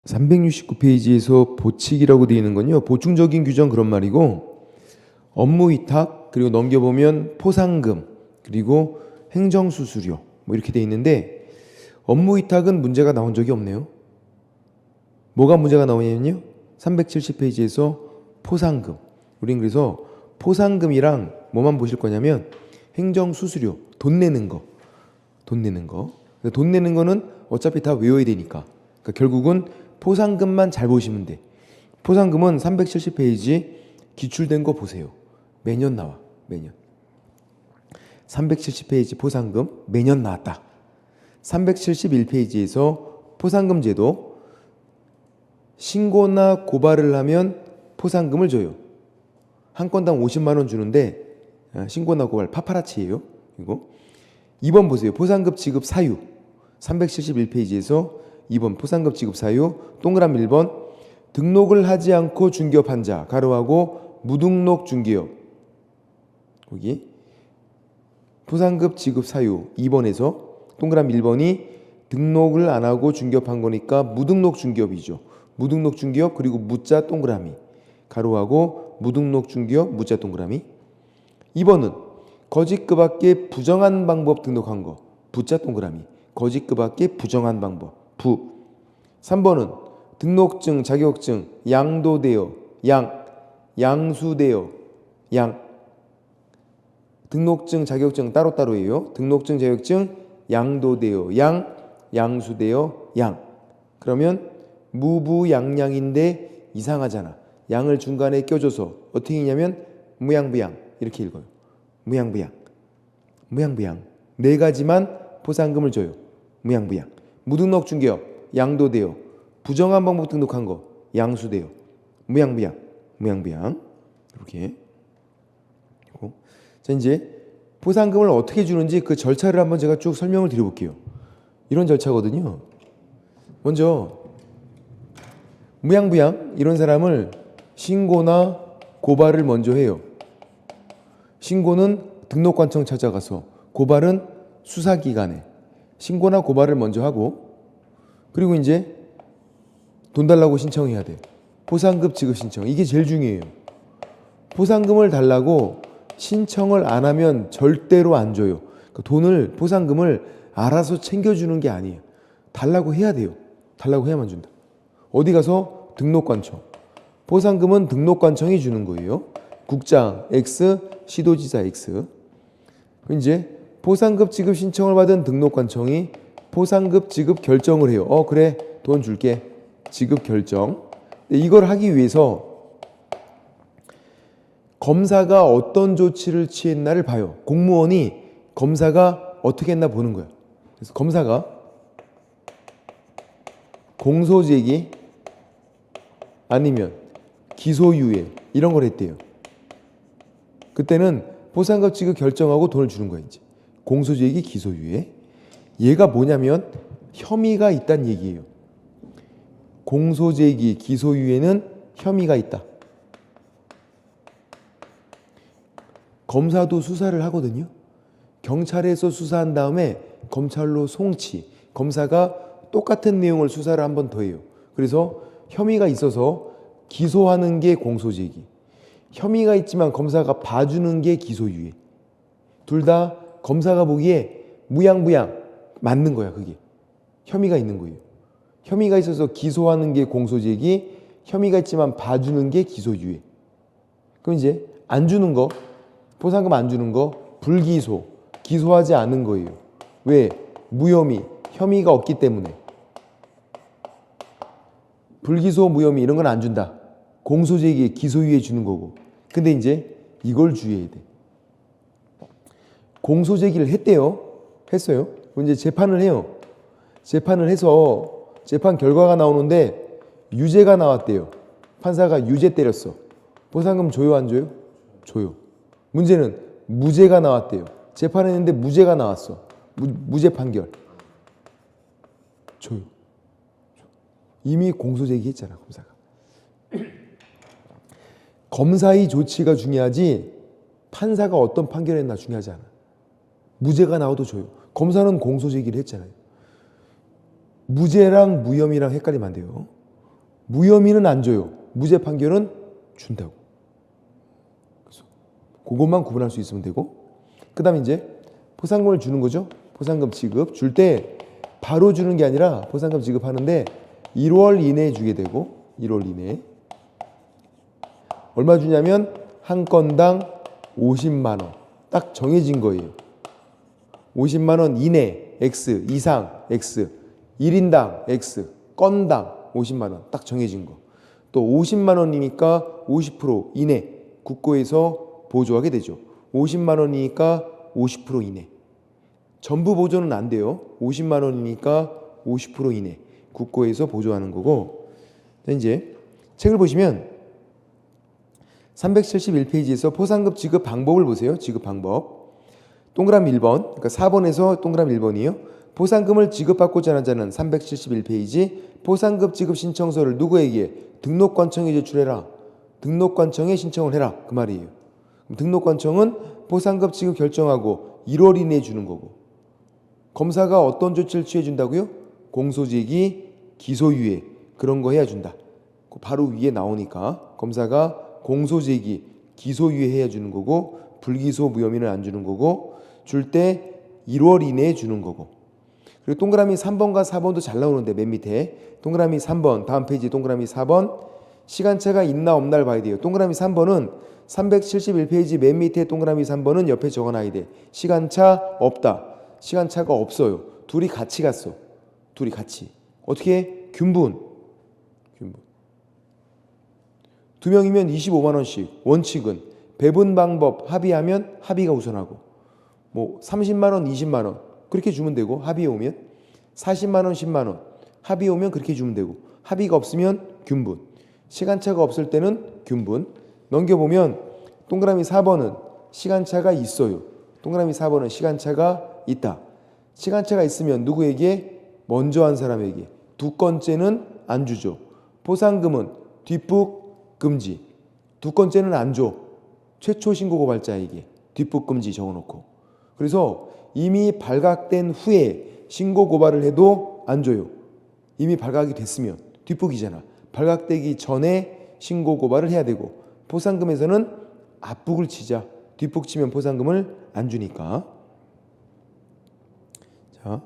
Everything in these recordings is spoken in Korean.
369페이지에서 보칙이라고 되어 있는 건요, 보충적인 규정 그런 말이고, 업무 위탁, 그리고 넘겨보면 포상금, 그리고 행정수수료 뭐 이렇게 되어 있는데, 업무 위탁은 문제가 나온 적이 없네요. 뭐가 문제가 나오냐면요, 370페이지에서 포상금. 우린 그래서 포상금이랑 뭐만 보실 거냐면 행정수수료, 돈 내는 거. 돈 내는 거는 어차피 다 외워야 되니까. 그러니까 결국은 포상금만 잘 보시면 돼. 포상금은 370페이지 기출된 거 보세요. 매년 나와. 매년. 370페이지 포상금 매년 나왔다. 371페이지에서 포상금 제도, 신고나 고발을 하면 포상금을 줘요. 한 건당 50만 원 주는데, 신고나 고발 파파라치예요. 이거 2번 보세요. 포상금 지급 사유. 371페이지에서 2번 포상금 지급 사유, 동그라미 1번 등록을 하지 않고 중개업한 자, 가로하고 무등록 중개업. 거기 포상금 지급 사유 2번에서 동그라미 1번이 등록을 안 하고 중개업한 거니까 무등록 중개업이죠. 무등록 중개업, 그리고 무자 동그라미, 가로하고 무등록 중개업 무자 동그라미. 2번은 거짓 그 밖에 부정한 방법 등록한 거, 부자 동그라미, 거짓 그 밖에 부정한 방법, 부. 3번은 등록증, 자격증 양도되어, 양수되어, 등록증, 자격증 따로따로예요. 등록증, 자격증 양도되어, 양수되어, 그러면 무부양양인데 이상하잖아. 양을 중간에 껴줘서 어떻게 읽냐면 무양부양 이렇게 읽어요. 무양부양. 네 가지만 포상금을 줘요. 무양부양. 무등록 중개업 양도되어, 부정한 방법 등록한 거 양수되어, 무양부양. 이렇게. 자, 이제 포상금을 어떻게 주는지 그 절차를 한번 제가 쭉 설명을 드려볼게요. 이런 절차거든요. 먼저 무양부양 이런 사람을 신고나 고발을 먼저 해요. 신고는 등록관청 찾아가서, 고발은 수사기관에 신고나 고발을 먼저 하고, 그리고 이제 돈 달라고 신청해야 돼. 포상금 지급 신청. 이게 제일 중요해요. 포상금을 달라고 신청을 안 하면 절대로 안 줘요. 그러니까 돈을, 포상금을 알아서 챙겨주는 게 아니에요. 달라고 해야 돼요. 달라고 해야만 준다. 어디 가서? 등록관청. 포상금은 등록관청이 주는 거예요. 국장 X, 시도지사 X. 이제 포상금 지급 신청을 받은 등록관청이 포상금 지급 결정을 해요. 그래, 돈 줄게. 지급 결정. 이걸 하기 위해서 검사가 어떤 조치를 취했나를 봐요. 공무원이 검사가 어떻게 했나 보는 거예요. 그래서 검사가 공소제기 아니면 기소유예 이런 걸 했대요. 그때는 포상금 지급 결정하고 돈을 주는 거예요. 이제 공소제기, 기소유예. 얘가 뭐냐면 혐의가 있다는 얘기예요. 공소제기, 기소유예는 혐의가 있다. 검사도 수사를 하거든요. 경찰에서 수사한 다음에 검찰로 송치, 검사가 똑같은 내용을 수사를 한 번 더 해요. 그래서 혐의가 있어서 기소하는 게 공소제기, 혐의가 있지만 검사가 봐주는 게 기소유예. 둘 다 검사가 보기에 무양부양 맞는 거야. 그게 혐의가 있는 거예요. 혐의가 있어서 기소하는 게 공소제기, 혐의가 있지만 봐주는 게 기소유예. 그럼 이제 안 주는 거, 포상금 안 주는 거 불기소, 기소하지 않은 거예요. 왜? 무혐의, 혐의가 없기 때문에. 불기소, 무혐의 이런 건 안 준다. 공소제기에 기소유예 주는 거고. 근데 이제 이걸 주의해야 돼. 공소제기를 했어요. 이제 재판을 해요. 재판을 해서 재판 결과가 나오는데 유죄가 나왔대요. 판사가 유죄 때렸어. 포상금 줘요, 안 줘요? 줘요. 문제는 무죄가 나왔대요. 재판했는데 무죄가 나왔어. 무죄 판결. 줘요. 이미 공소제기 했잖아, 검사가. 검사의 조치가 중요하지 판사가 어떤 판결을 했나 중요하지 않아. 무죄가 나와도 줘요. 검사는 공소제기를 했잖아요. 무죄랑 무혐의랑 헷갈리면 안 돼요. 무혐의는 안 줘요. 무죄 판결은 준다고. 그래서 그것만 구분할 수 있으면 되고, 그 다음에 이제 포상금을 주는 거죠. 포상금 지급 줄 때 바로 주는 게 아니라 포상금 지급하는데 1월 이내에 주게 되고, 1월 이내에 얼마 주냐면 한 건당 50만 원 딱 정해진 거예요. 50만 원 이내 X, 이상 X, 1인당 X, 건당 50만 원 딱 정해진 거. 또 50만 원이니까 50% 이내 국고에서 보조하게 되죠. 50만 원이니까 50% 이내. 전부 보조는 안 돼요. 50만 원이니까 50% 이내 국고에서 보조하는 거고. 이제 책을 보시면 371페이지에서 포상금 지급 방법을 보세요. 지급 방법. 동그라미 1번, 그러니까 4번에서 동그라미 1번이에요. 포상금을 지급받고자 하는 자는 371페이지 포상금 지급 신청서를 누구에게? 등록관청에 제출해라. 등록관청에 신청을 해라. 그 말이에요. 그럼 등록관청은 포상금 지급 결정하고 1월 이내에 주는 거고, 검사가 어떤 조치를 취해준다고요? 공소제기, 기소유예 그런 거 해야 준다. 바로 위에 나오니까 검사가 공소제기, 기소유예 해야 주는 거고, 불기소 무혐의는 안 주는 거고, 줄 때 1월 이내에 주는 거고. 그리고 동그라미 3번과 4번도 잘 나오는데 맨 밑에 동그라미 3번 다음 페이지 동그라미 4번 시간차가 있나 없나를 봐야 돼요. 동그라미 3번은 371페이지 맨 밑에 동그라미 3번은 옆에 적어놔야 돼. 시간차 없다. 시간차가 없어요. 둘이 같이 갔어. 둘이 같이. 어떻게? 균분. 두 명이면 25만 원씩. 원칙은 배분 방법 합의하면 합의가 우선하고, 뭐 30만 원, 20만 원 그렇게 주면 되고, 합의에 오면 40만 원, 10만 원 합의에 오면 그렇게 주면 되고, 합의가 없으면 균분. 시간차가 없을 때는 균분. 넘겨보면 동그라미 4번은 시간차가 있어요. 동그라미 4번은 시간차가 있다. 시간차가 있으면 누구에게? 먼저 한 사람에게. 두 건째는 안 주죠. 포상금은 뒷북 금지. 두 건째는 안 줘. 최초 신고 고발자에게 뒷북 금지 적어놓고. 그래서 이미 발각된 후에 신고 고발을 해도 안 줘요. 이미 발각이 됐으면 뒷북이잖아. 발각되기 전에 신고 고발을 해야 되고, 포상금에서는 앞북을 치자. 뒷북 치면 포상금을 안 주니까. 자,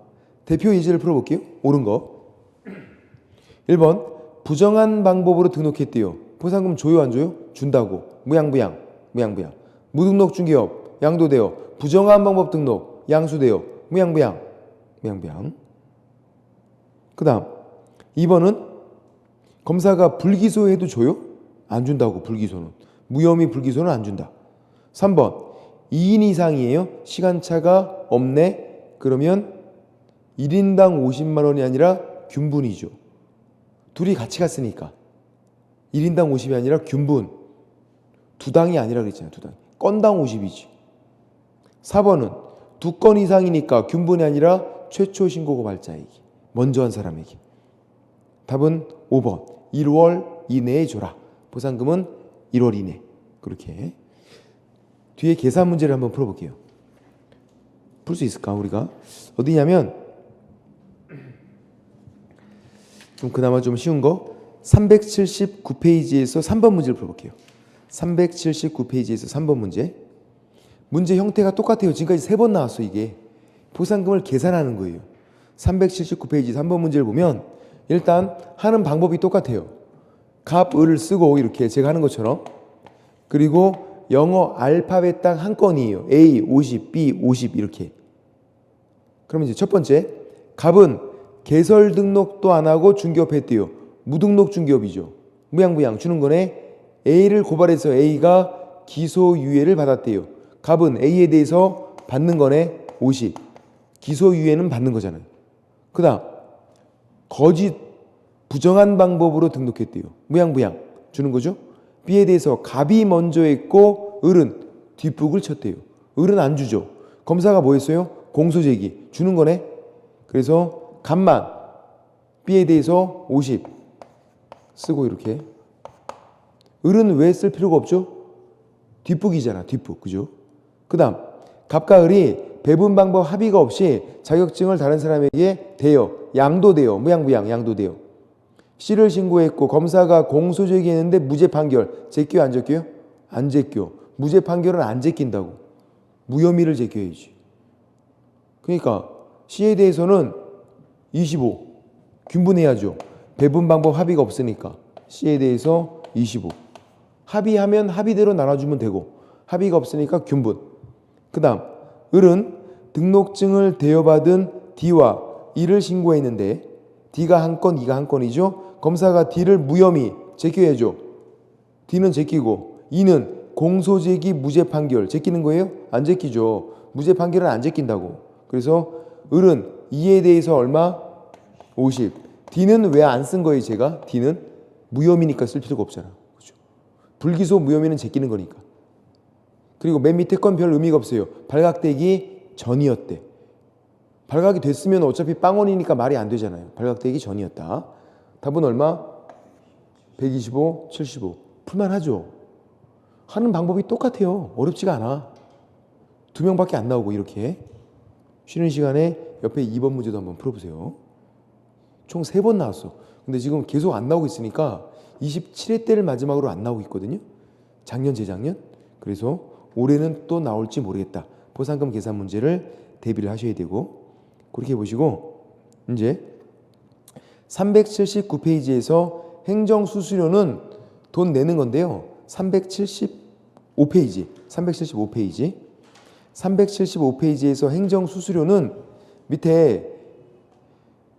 대표 예제를 풀어볼게요. 옳은 거. 1번 부정한 방법으로 등록했대요. 포상금 줘요 안 줘요? 준다고. 무양부양. 무등록 중개업 양도되어. 부정한 방법 등록 양수되어. 무양부양. 그 다음 2번은 검사가 불기소해도 줘요? 안 준다고. 불기소는. 무혐의 불기소는 안 준다. 3번 2인 이상이에요. 시간차가 없네. 그러면 1인당 50만 원이 아니라 균분이죠. 둘이 같이 갔으니까 1인당 50이 아니라 균분. 두 당이 아니라 그랬잖아요. 두 당. 건당 50이지. 4번은 두 건 이상이니까 균분이 아니라 최초 신고 고발자에게. 먼저 한 사람에게. 답은 5번. 1월 이내에 줘라. 보상금은 1월 이내. 그렇게. 뒤에 계산 문제를 한번 풀어볼게요. 풀 수 있을까 우리가? 어디냐면 좀 그나마 좀 쉬운 거 379페이지에서 3번 문제를 풀어볼게요. 379페이지에서 3번 문제. 문제 형태가 똑같아요. 지금까지 3번 나왔어. 이게 보상금을 계산하는 거예요. 379페이지 3번 문제를 보면 일단 하는 방법이 똑같아요. 값, 을을 쓰고 이렇게 제가 하는 것처럼. 그리고 영어 알파벳 딱 한 건이에요. A 50, B 50 이렇게. 그러면 이제 첫 번째 값은 개설 등록도 안 하고 중개업했대요. 무등록 중개업이죠. 무양부양 주는 거네. A를 고발해서 A가 기소유예를 받았대요. 값은 A에 대해서 받는 거네. 50. 기소유예는 받는 거잖아요. 그 다음 거짓 부정한 방법으로 등록했대요. 무양부양 주는 거죠. B에 대해서 갑이 먼저 했고 을은 뒷북을 쳤대요. 을은 안 주죠. 검사가 뭐 했어요? 공소제기 주는 거네. 그래서 갑만 B에 대해서 50 쓰고 이렇게. 을은 왜 쓸 필요가 없죠? 뒷북이잖아. 뒷북. 그죠? 그 다음 갑과 을이 배분 방법 합의가 없이 자격증을 다른 사람에게 대여 양도되어. 무양부양 양도되어. C를 신고했고 검사가 공소 제기했는데 무죄 판결. 제껴요 안 제껴요? 안 제껴. 무죄 판결은 안 제낀다고. 무혐의를 제껴야지. 그러니까 C에 대해서는 25 균분해야죠. 배분 방법 합의가 없으니까 C에 대해서 25 합의하면 합의대로 나눠주면 되고 합의가 없으니까 균분. 그 다음 을은 등록증을 대여받은 D와 E를 신고했는데 D가 한 건, E가 한 건이죠. 검사가 D를 무혐의 제껴야죠. D는 제끼고 E는 공소제기 무죄 판결 제끼는 거예요? 안 제끼죠. 무죄 판결은 안 제낀다고. 그래서 을은 E에 대해서 얼마? 50. D는 왜 안 쓴 거예요 제가? D는 무혐의니까 쓸 필요가 없잖아. 그렇죠? 불기소 무혐의는 제끼는 거니까. 그리고 맨 밑에 건 별 의미가 없어요. 발각되기 전이었대. 발각이 됐으면 어차피 빵원이니까 말이 안 되잖아요. 발각되기 전이었다. 답은 얼마? 125, 75. 풀만하죠. 하는 방법이 똑같아요. 어렵지가 않아. 2명밖에 안 나오고 이렇게. 쉬는 시간에 옆에 2번 문제도 한번 풀어보세요. 총 3번 나왔어. 근데 지금 계속 안 나오고 있으니까 27회 때를 마지막으로 안 나오고 있거든요. 작년, 재작년. 그래서 올해는 또 나올지 모르겠다. 보상금 계산 문제를 대비를 하셔야 되고 그렇게 보시고 이제 379페이지에서 행정수수료는 돈 내는 건데요. 375페이지 375페이지에서 행정수수료는 밑에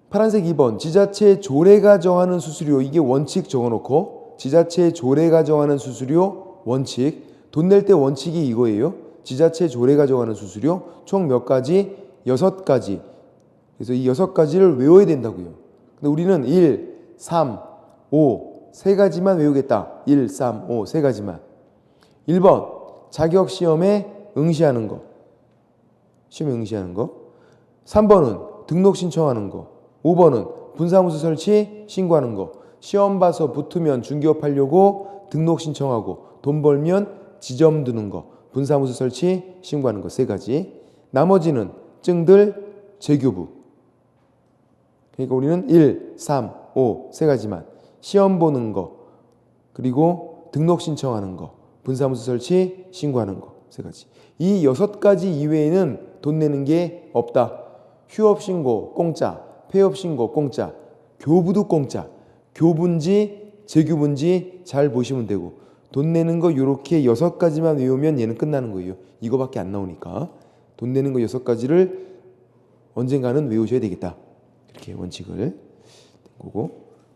파란색 2번 지자체 조례가 정하는 수수료 이게 원칙 적어놓고 지자체 조례가 정하는 수수료 원칙 돈 낼 때 원칙이 이거예요. 지자체 조례가 정하는 수수료 총 몇 가지? 6가지. 그래서 이 6가지를 외워야 된다고요. 근데 우리는 1, 3, 5 세 가지만 외우겠다. 1, 3, 5 세 가지만. 1번 자격시험에 응시하는 거. 시험에 응시하는 거. 3번은 등록 신청하는 거. 5번은 분사무소 설치 신고하는 거. 시험 봐서 붙으면 중개업하려고 등록 신청하고 돈 벌면 지점 두는 거. 분사무소 설치 신고하는 거 세 가지. 나머지는 증들 재교부. 그러니까 우리는 1, 3, 5 세 가지만. 시험 보는 거. 그리고 등록 신청하는 거. 분사무소 설치 신고하는 거 세 가지. 이 6가지 이외에는 돈 내는 게 없다. 휴업 신고 공짜. 폐업 신고 공짜. 교부도 공짜. 교부인지 재교부인지 잘 보시면 되고 돈 내는 거 요렇게 6가지만 외우면 얘는 끝나는 거예요. 이거밖에 안 나오니까 돈 내는 거 6가지를 언젠가는 외우셔야 되겠다. 이렇게 원칙을 된 거고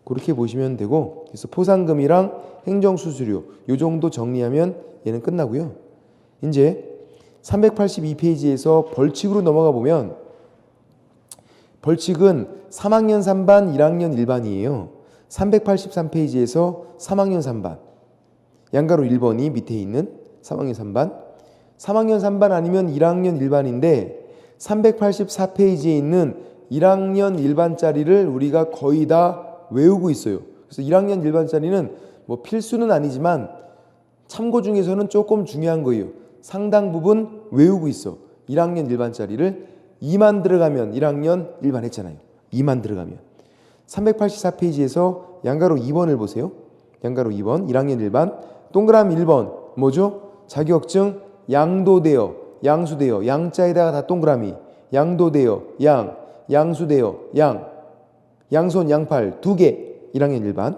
그렇게 보시면 되고 그래서 포상금이랑 행정수수료 요 정도 정리하면 얘는 끝나고요. 이제 382페이지에서 벌칙으로 넘어가 보면 벌칙은 3학년 3반, 1학년 1반이에요. 383페이지에서 3학년 3반 양가로 1번이 밑에 있는 3학년 3반 3학년 3반 아니면 1학년 1반인데 384페이지에 있는 1학년 1반짜리를 우리가 거의 다 외우고 있어요. 그래서 1학년 1반짜리는 뭐 필수는 아니지만 참고 중에서는 조금 중요한 거예요. 상당 부분 외우고 있어. 1학년 1반짜리를 2만 들어가면 1학년 1반 했잖아요. 2만 들어가면 384페이지에서 양가로 2번을 보세요. 양가로 2번 1학년 1반 동그라미 1번 뭐죠? 자격증 양도되어 양수되어 양자에다가 다 동그라미 양도되어 양 양수되어 양 양손 양팔 2개 1학년 1반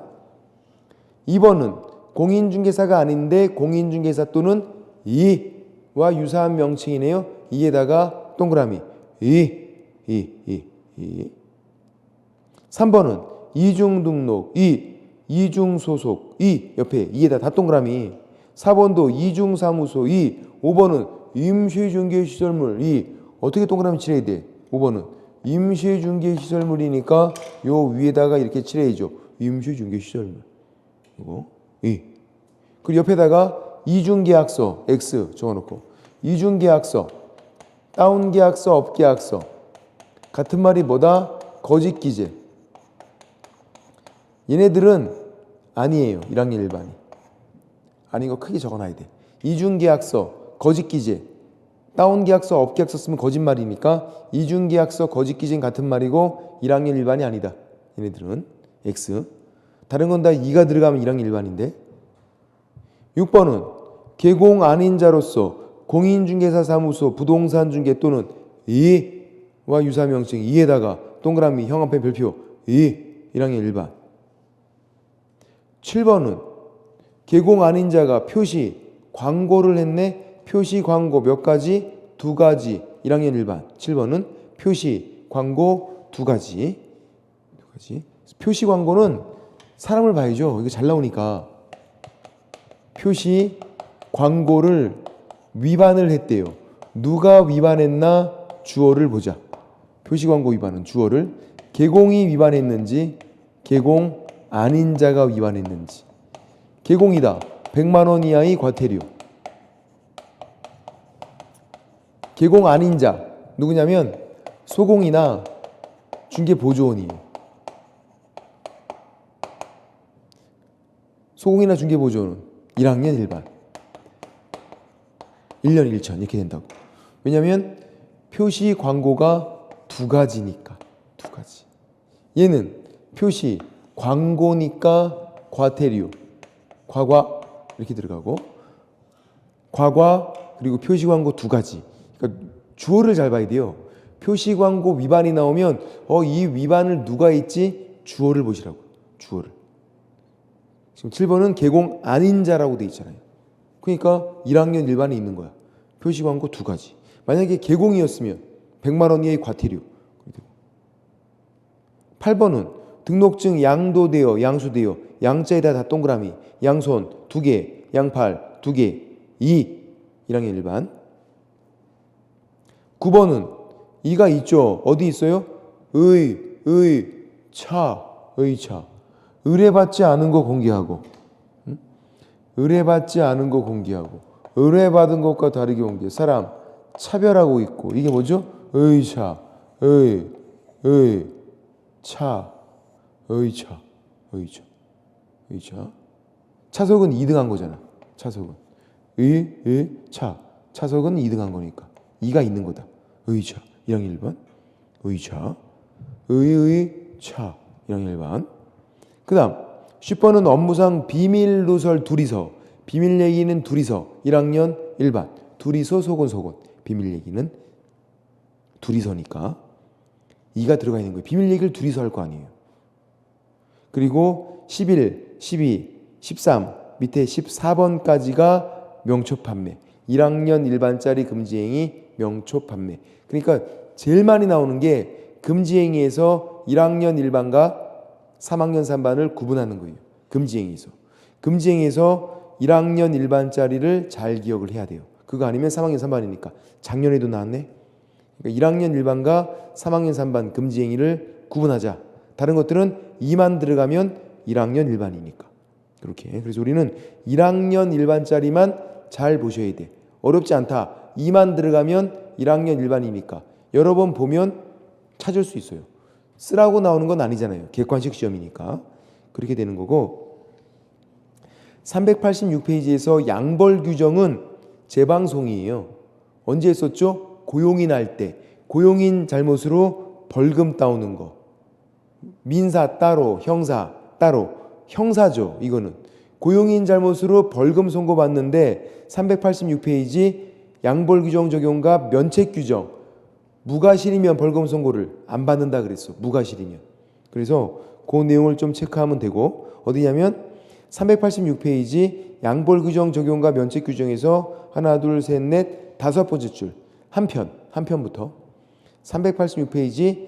2번은 공인중개사가 아닌데 공인중개사 또는 이와 유사한 명칭이네요. 이에다가 동그라미 3번은 이중등록 이중소속 옆에 이에다 다 동그라미 4번도 이중사무소 5번은 임시중개시설물 어떻게 동그라미 칠해야 돼? 5번은 임시중개시설물이니까 요 위에다가 이렇게 칠해야죠. 임시중개시설물 이거 그리고 옆에다가 이중계약서 X 적어놓고 이중계약서 다운계약서 업계약서 같은 말이 뭐다? 거짓기재 얘네들은 아니에요. 1학년 1반이 아닌 거 크게 적어놔야 돼. 이중계약서 거짓기재 다운계약서 업계약서 쓰면 거짓말이니까 이중계약서 거짓기재는 같은 말이고 1학년 1반이 아니다. 얘네들은 X 다른 건 다 2가 들어가면 1학년 일반인데. 6번은 개공 아닌 자로서 공인중개사 사무소 부동산 중개 또는 이와 유사명칭 이에다가 동그라미 형광펜 별표 1학년 일반. 7번은 개공 아닌 자가 표시 광고를 했네. 표시 광고 몇 가지? 2가지. 1학년 일반. 7번은 표시 광고 2가지. 표시 광고는 사람을 봐야죠. 이거 잘 나오니까. 표시 광고를 위반을 했대요. 누가 위반했나 주어를 보자. 표시 광고 위반은 주어를. 개공이 위반했는지 개공 아닌 자가 위반했는지. 개공이다. 100만 원 이하의 과태료. 개공 아닌 자 누구냐면 소공이나 중개보조원이에요. 소공이나 중개보조원은 1학년 일반 1년 1천 이렇게 된다고. 왜냐하면 표시 광고가 2가지니까. 2가지. 얘는 표시 광고니까 과태료 과과 이렇게 들어가고 과과 그리고 표시 광고 2가지. 그러니까 주어를 잘 봐야 돼요. 표시 광고 위반이 나오면 이 위반을 누가 했지? 주어를 보시라고. 주어를. 지금 7번은 개공 아닌 자라고 돼 있잖아요. 그러니까 1학년 일반에 있는 거야. 표시 광고 2가지. 만약에 개공이었으면 100만 원 이하의 과태료. 8번은 등록증 양도되어 양수되어 양자에다 다 동그라미 양손 2개 양팔 2개 1학년 일반. 9번은 이가 있죠. 어디 있어요? 차. 의뢰받지 않은 거 공개하고 의뢰받지 않은 거 공개하고 의뢰받은 것과 다르게 공개. 사람 차별하고 있고. 이게 뭐죠? 의차. 차석은 2등한 거잖아. 차석은 차석은 2등한 거니까 2가 있는 거다. 의차 1학년 1번. 의차 차 1학년 1반. 그 다음 10번은 업무상 비밀 누설 둘이서. 비밀 얘기는 둘이서 1학년 1반. 둘이서 소곤 비밀 얘기는 둘이서니까 2가 들어가 있는 거예요. 비밀 얘기를 둘이서 할 거 아니에요. 그리고 11, 12, 13 밑에 14번까지가 명초 판매. 1학년 일반짜리 금지행위 명초 판매. 그러니까 제일 많이 나오는 게 금지행위에서 1학년 일반과 3학년 3반을 구분하는 거예요. 금지행위에서. 금지행위에서 1학년 일반짜리를 잘 기억을 해야 돼요. 그거 아니면 3학년 3반이니까. 작년에도 나왔네. 그러니까 1학년 일반과 3학년 3반 금지행위를 구분하자. 다른 것들은 2만 들어가면 1학년 일반이니까. 그렇게. 그래서 우리는 1학년 일반짜리만 잘 보셔야 돼. 어렵지 않다. 2만 들어가면 1학년 일반이니까. 여러 번 보면 찾을 수 있어요. 쓰라고 나오는 건 아니잖아요. 객관식 시험이니까. 그렇게 되는 거고. 386페이지에서 양벌 규정은 재방송이에요. 언제 했었죠? 고용인 할 때. 고용인 잘못으로 벌금 따오는 거. 민사 따로, 형사 따로. 형사죠. 이거는. 고용인 잘못으로 벌금 선고받는데 386페이지 양벌 규정 적용과 면책 규정. 무과실이면 벌금 선고를 안 받는다 그랬어. 무과실이면. 그래서 그 내용을 좀 체크하면 되고. 어디냐면 386페이지 양벌 규정 적용과 면책 규정에서 하나 둘 셋 넷 5번째 줄 한 편부터 386페이지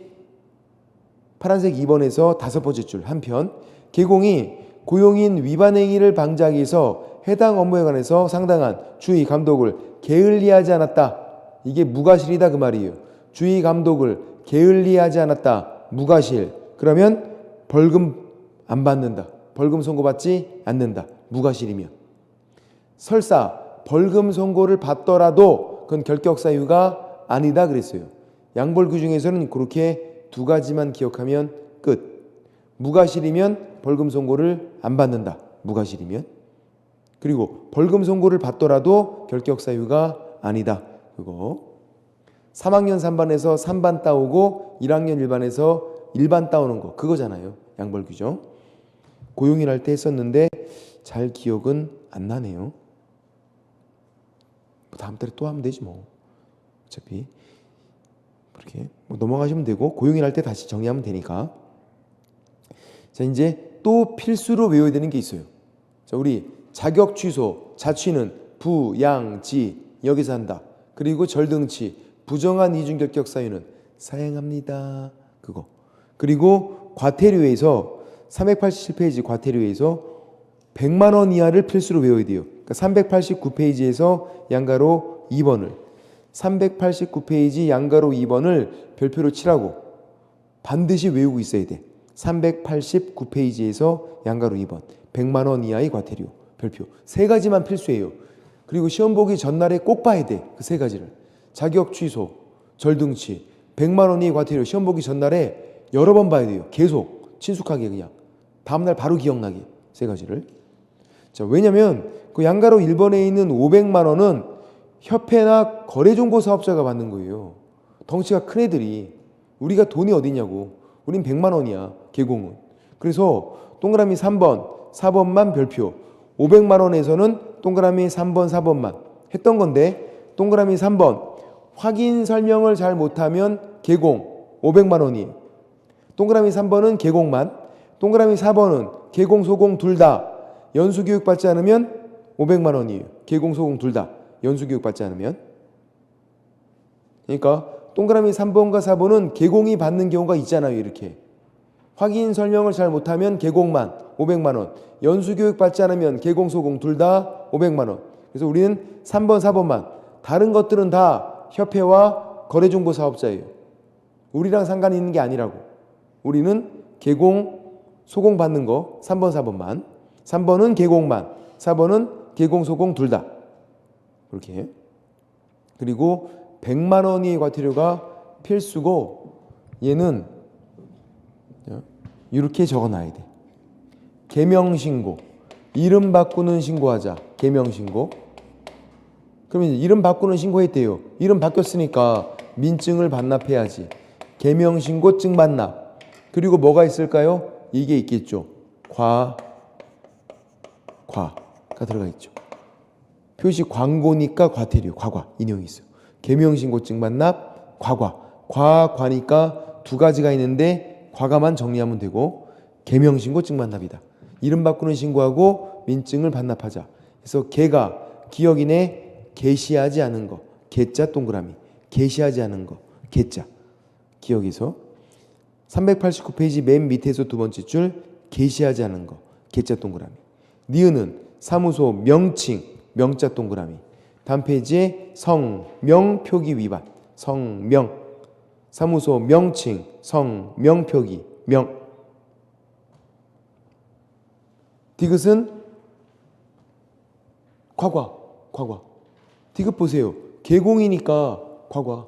파란색 2번에서 5번째 줄 한 편. 개공이 고용인 위반 행위를 방지하기 위해서 해당 업무에 관해서 상당한 주의 감독을 게을리하지 않았다. 이게 무과실이다 그 말이에요. 주의 감독을 게을리하지 않았다. 무과실. 그러면 벌금 안 받는다. 벌금 선고받지 않는다. 무과실이면. 설사 벌금 선고를 받더라도 그건 결격 사유가 아니다 그랬어요. 양벌 규정에서는 그렇게 2가지만 기억하면 끝. 무과실이면 벌금 선고를 안 받는다. 무과실이면. 그리고 벌금 선고를 받더라도 결격 사유가 아니다. 그거. 3학년 3반에서 3반 따오고 1학년 1반에서 1반 따오는 거. 그거잖아요. 양벌 규정. 고용일 할 때 했었는데 잘 기억은 안 나네요. 다음 달에 또 하면 되지 뭐. 어차피 그렇게 뭐 넘어가시면 되고 고용일 할 때 다시 정리하면 되니까. 자, 이제 또 필수로 외워야 되는 게 있어요. 자, 우리 자격 취소, 자취는 부, 양, 지 여기서 한다. 그리고 절등치, 부정한 이중결격 사유는 사행합니다. 그거. 그리고 과태료에서 387페이지 과태료에서 100만 원 이하를 필수로 외워야 돼요. 그러니까 389페이지에서 양가로 2번을 389페이지 양가로 2번을 별표로 칠하고 반드시 외우고 있어야 돼. 389페이지에서 양가로 2번 100만 원 이하의 과태료 별표 세 가지만 필수예요. 그리고 시험 보기 전날에 꼭 봐야 돼. 그 세 가지를. 자격 취소, 절등치, 100만 원 이하의 과태료 시험 보기 전날에 여러 번 봐야 돼요. 계속 친숙하게 그냥 다음날 바로 기억나게 세 가지를. 자, 왜냐면 그 양가로 1번에 있는 500만 원은 협회나 거래정보 사업자가 받는 거예요. 덩치가 큰 애들이. 우리가 돈이 어디냐고. 우린 100만 원이야 개공은. 그래서 동그라미 3번 4번만 별표 500만 원에서는 동그라미 3번 4번만 했던 건데 동그라미 3번 확인 설명을 잘 못하면 개공 500만 원이에요. 동그라미 3번은 개공만, 동그라미 4번은 개공 소공 둘 다 연수교육 받지 않으면 500만 원이에요. 개공 소공 둘 다 연수교육 받지 않으면. 그러니까 동그라미 3번과 4번은 개공이 받는 경우가 있잖아요. 이렇게 확인 설명을 잘 못하면 개공만 500만 원, 연수교육 받지 않으면 개공 소공 둘 다 500만 원. 그래서 우리는 3번 4번만, 다른 것들은 다 협회와 거래정보 사업자예요. 우리랑 상관이 있는 게 아니라고. 우리는 개공 소공 받는 거 3번 4번만, 3번은 개공만, 4번은 개공 소공 둘 다. 그렇게. 그리고 100만 원의 과태료가 필수고 얘는 이렇게 적어놔야 돼. 개명신고. 이름 바꾸는 신고하자. 개명신고. 그러면 이름 바꾸는 신고했대요. 이름 바뀌었으니까 민증을 반납해야지. 개명신고 증 반납. 그리고 뭐가 있을까요? 이게 있겠죠. 과가 들어가 있죠. 표시 광고니까 과태료. 과과. 인용이 있어요. 개명신고증 반납. 과니까 두 가지가 있는데 과가만 정리하면 되고 개명신고증 반납이다. 이름 바꾸는 신고하고 민증을 반납하자. 그래서 개가 기억인에 게시하지 않은 거. 개자 동그라미. 게시하지 않은 거. 개자. 기억에서 389페이지 맨 밑에서 두 번째 줄 게시하지 않은 거. 개자 동그라미. 니은은 사무소 명칭. 명자 동그라미. 다음 페이지에 성, 명, 표기 위반. 성명. 사무소 명칭. 성, 명, 표기. 명. 디귿은 과과. 디귿 보세요. 개공이니까 과과.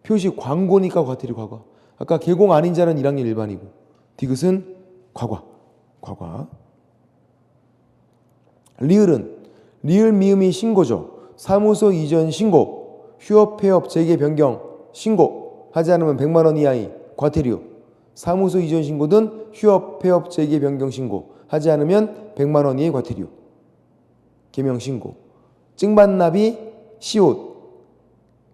표시 광고니까 과태료 과과. 아까 개공 아닌 자는 1학년 일반이고. 디귿은 과과. 리을은 리을 미음이 신고죠. 사무소 이전 신고, 휴업 폐업 재개 변경 신고 하지 않으면 100만 원 이하의 과태료. 사무소 이전 신고든 휴업 폐업 재개 변경 신고 하지 않으면 100만 원 이하의 과태료. 개명 신고. 증 반납이 시옷.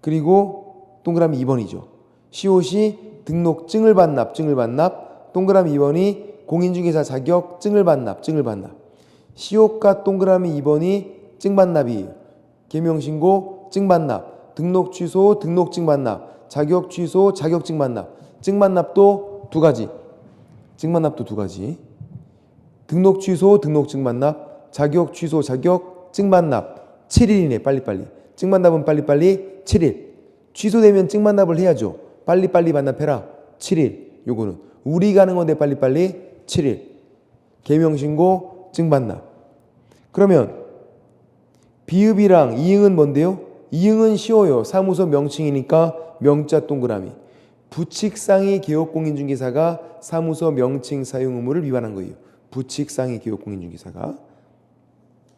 그리고 동그라미 2번이죠. 시옷이 등록증을 반납. 동그라미 2번이 공인중개사 자격 증을 반납. 시옷과 동그라미 2번이 증 반납이에요. 개명 신고, 증 반납, 등록 취소, 등록증 반납, 자격 취소, 자격증 반납. 증 반납도 두 가지. 등록 취소, 등록증 반납, 자격 취소, 자격증 반납. 7일이네. 빨리빨리. 증 반납은 빨리빨리 7일. 취소되면 증 반납을 해야죠. 빨리빨리 반납해라. 7일. 요거는 우리가 하는 건데 빨리빨리 7일. 개명 신고, 증 반납. 그러면 비읍이랑 이응은 뭔데요? 이응은 쉬워요. 사무소 명칭이니까 명자 동그라미. 부칙상의 개업공인중개사가 사무소 명칭 사용 의무를 위반한 거예요. 부칙상의 개업공인중개사가.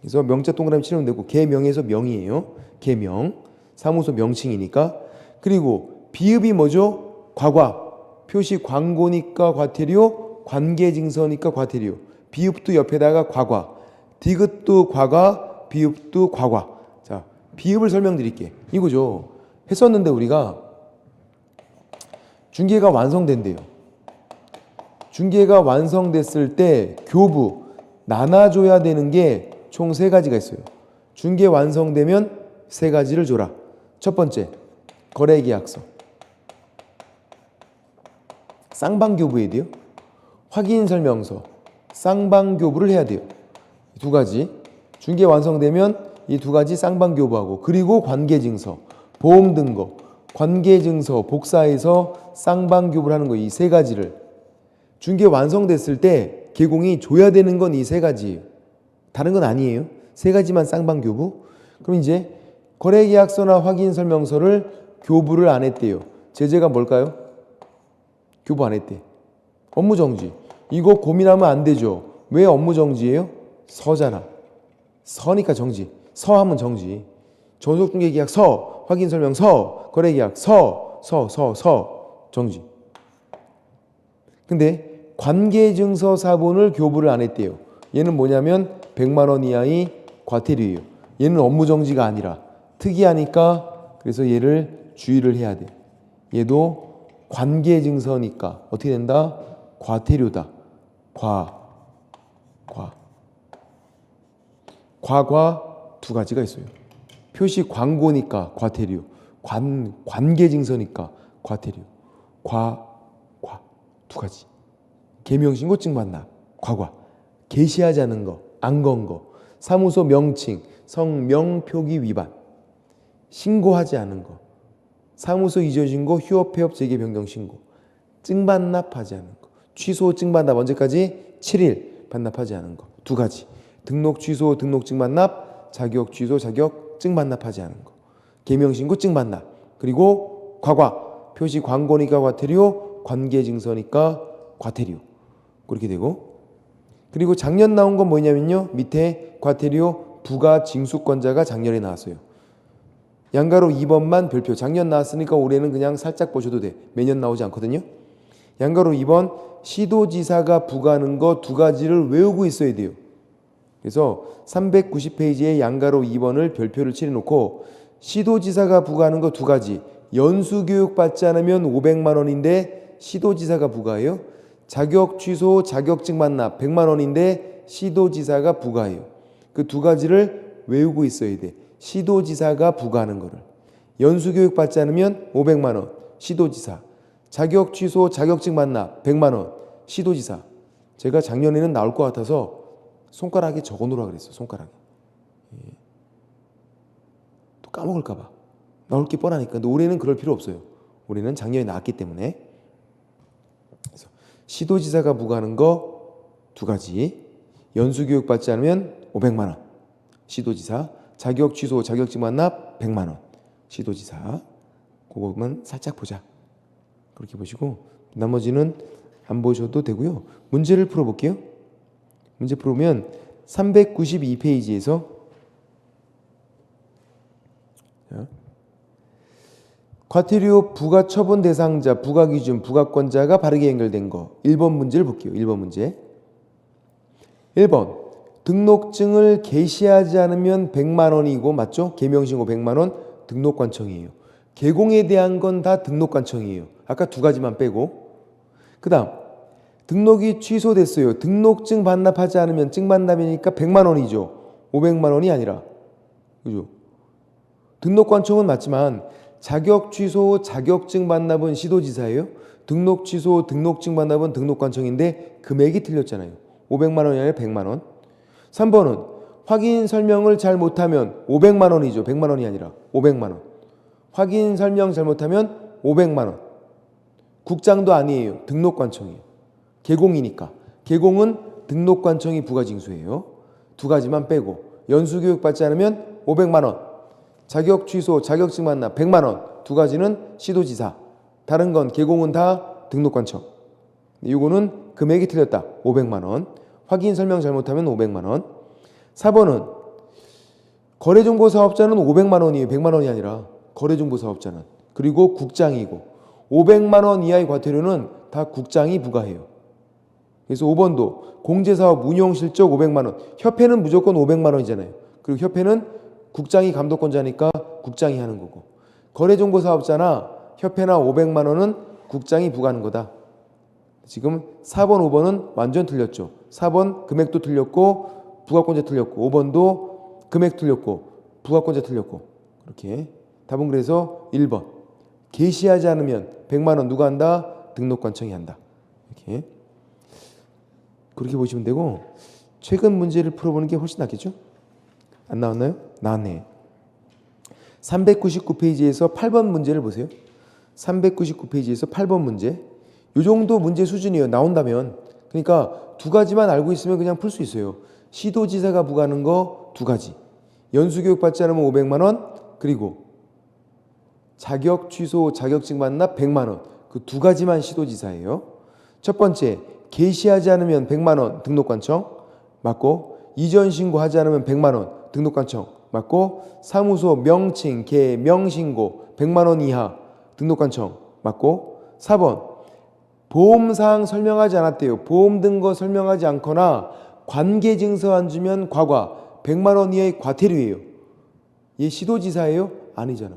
그래서 명자 동그라미 치면 되고 개명에서 명이에요. 개명. 사무소 명칭이니까. 그리고 비읍이 뭐죠? 과과. 표시 광고니까 과태료 관계증서니까 과태료. 비읍도 옆에다가 과과. 디귿도 과과, 비읍도 과과. 자, 비읍을 설명드릴게. 이거죠. 했었는데 우리가 중개가 완성된대요. 중개가 완성됐을 때 교부 나눠줘야 되는 게 총 3가지가 있어요. 중개 완성되면 3가지를 줘라. 첫 번째, 거래계약서. 쌍방교부해야 돼요. 확인설명서, 쌍방교부를 해야 돼요. 2가지. 중개 완성되면 이 2가지 쌍방교부하고, 그리고 관계증서, 보험등거, 관계증서, 복사해서 쌍방교부를 하는 거, 이 3가지를. 중개 완성됐을 때 개공이 줘야 되는 건 이 3가지예요. 다른 건 아니에요. 3가지만 쌍방교부. 그럼 이제 거래계약서나 확인설명서를 교부를 안 했대요. 제재가 뭘까요? 교부 안 했대. 업무정지. 이거 고민하면 안 되죠. 왜 업무정지예요? 서잖아. 서니까 정지. 서하면 정지. 전속중개계약 서, 확인설명서, 거래계약 서, 정지. 근데 관계증서 사본을 교부를 안 했대요. 얘는 뭐냐면 100만 원 이하의 과태료예요. 얘는 업무정지가 아니라 특이하니까 그래서 얘를 주의를 해야 돼. 얘도 관계증서니까 어떻게 된다? 과태료다. 과과 2가지가 있어요. 표시 광고니까 과태료, 관계증서니까 과태료. 과 2가지. 계명신고증 반납, 과과. 게시하지 않은 거, 안 건 거. 사무소 명칭, 성명 표기 위반. 신고하지 않은 거. 사무소 이전 신고, 휴업 폐업 재개 변경 신고. 증 반납하지 않은 거. 취소 증 반납 언제까지? 7일 반납하지 않은 거. 2가지. 등록 취소, 등록 증 반납, 자격 취소, 자격 증 반납하지 않은 거. 계명 신고 증 반납. 그리고 과과. 표시 광고니까 과태료, 관계증서니까 과태료. 그렇게 되고, 그리고 작년 나온 건 뭐냐면요, 밑에 과태료 부가 징수권자가 작년에 나왔어요. 양가로 2번만 별표. 작년 나왔으니까 올해는 그냥 살짝 보셔도 돼. 매년 나오지 않거든요. 양가로 2번 시도지사가 부과하는 거 2가지를 외우고 있어야 돼요. 그래서 390페이지에 양가로 2번을 별표를 칠해놓고, 시도지사가 부과하는 거 2가지. 연수교육 받지 않으면 500만 원인데 시도지사가 부과해요. 자격 취소, 자격증 반납 100만 원인데 시도지사가 부과해요. 그 2가지를 외우고 있어야 돼. 시도지사가 부과하는 거를. 연수교육 받지 않으면 500만 원, 시도지사. 자격 취소, 자격증 반납 100만 원, 시도지사. 제가 작년에는 나올 것 같아서 손가락에 적어놓으라 그랬어요. 손가락에. 또 까먹을까 봐. 나올 게 뻔하니까. 근데 올해는 그럴 필요 없어요. 올해는 작년에 나왔기 때문에. 그래서 시도지사가 부과하는 거 2가지. 연수교육 받지 않으면 500만 원, 시도지사. 자격 취소, 자격증 반납 100만 원, 시도지사. 그것만 살짝 보자. 그렇게 보시고 나머지는 안 보셔도 되고요. 문제를 풀어볼게요. 문제 풀어보면 392페이지에서 과태료 부과 처분 대상자, 부과 기준, 부과권자가 바르게 연결된 거. 1번 문제를 볼게요. 1번 문제. 1번. 등록증을 게시하지 않으면 100만 원이고, 맞죠? 계명신고 100만 원, 등록관청이에요. 개공에 대한 건 다 등록관청이에요. 아까 2가지만 빼고. 그 다음, 등록이 취소됐어요. 등록증 반납하지 않으면 증 반납이니까 100만 원이죠. 500만 원이 아니라. 그죠? 등록관청은 맞지만 자격 취소, 자격증 반납은 시도지사예요. 등록 취소, 등록증 반납은 등록관청인데 금액이 틀렸잖아요. 500만 원이 아니라 100만 원. 3번은 확인 설명을 잘 못하면 500만 원이죠. 100만 원이 아니라 500만 원. 확인 설명 잘못하면 500만 원. 국장도 아니에요. 등록관청이에요. 개공이니까. 개공은 등록관청이 부가징수예요. 2가지만 빼고. 연수교육 받지 않으면 500만 원. 자격 취소, 자격증 반납 100만 원. 2가지는 시도지사. 다른 건 개공은 다 등록관청. 이거는 금액이 틀렸다. 500만 원. 확인 설명 잘못하면 500만 원. 4번은 거래정보사업자는 500만 원이에요. 100만 원이 아니라. 거래정보사업자는. 그리고 국장이고. 500만 원 이하의 과태료는 다 국장이 부과해요. 그래서 5번도 공제사업 운용실적 500만 원. 협회는 무조건 500만 원이잖아요. 그리고 협회는 국장이 감독권자니까 국장이 하는 거고. 거래정보사업자나 협회나 500만 원은 국장이 부과하는 거다. 지금 4번, 5번은 완전 틀렸죠. 4번 금액도 틀렸고 부가권자 틀렸고 5번도 금액 틀렸고 부가권자 틀렸고 그렇게 답은 그래서 1번 게시하지 않으면 100만 원 누가 한다? 등록관청이 한다. 이렇게 그렇게 보시면 되고 최근 문제를 풀어보는 게 훨씬 낫겠죠? 안 나왔나요? 나왔네. 399페이지에서 8번 문제를 보세요. 399페이지에서 8번 문제. 이 정도 문제 수준이에요. 나온다면. 그러니까 두 가지만 알고 있으면 그냥 풀 수 있어요. 시도지사가 부과하는 거 두 가지. 연수교육 받지 않으면 500만 원. 그리고 자격 취소 자격증 반납 100만 원. 그 두 가지만 시도지사예요. 첫 번째 게시하지 않으면 100만 원 등록관청 맞고 이전 신고하지 않으면 100만 원 등록관청 맞고 사무소 명칭 개 명신고 100만 원 이하 등록관청 맞고 4번 보험사항 설명하지 않았대요. 보험 든 거 설명하지 않거나 관계증서 안 주면 과과 100만 원 이하의 과태료예요. 얘 시도지사예요? 아니잖아.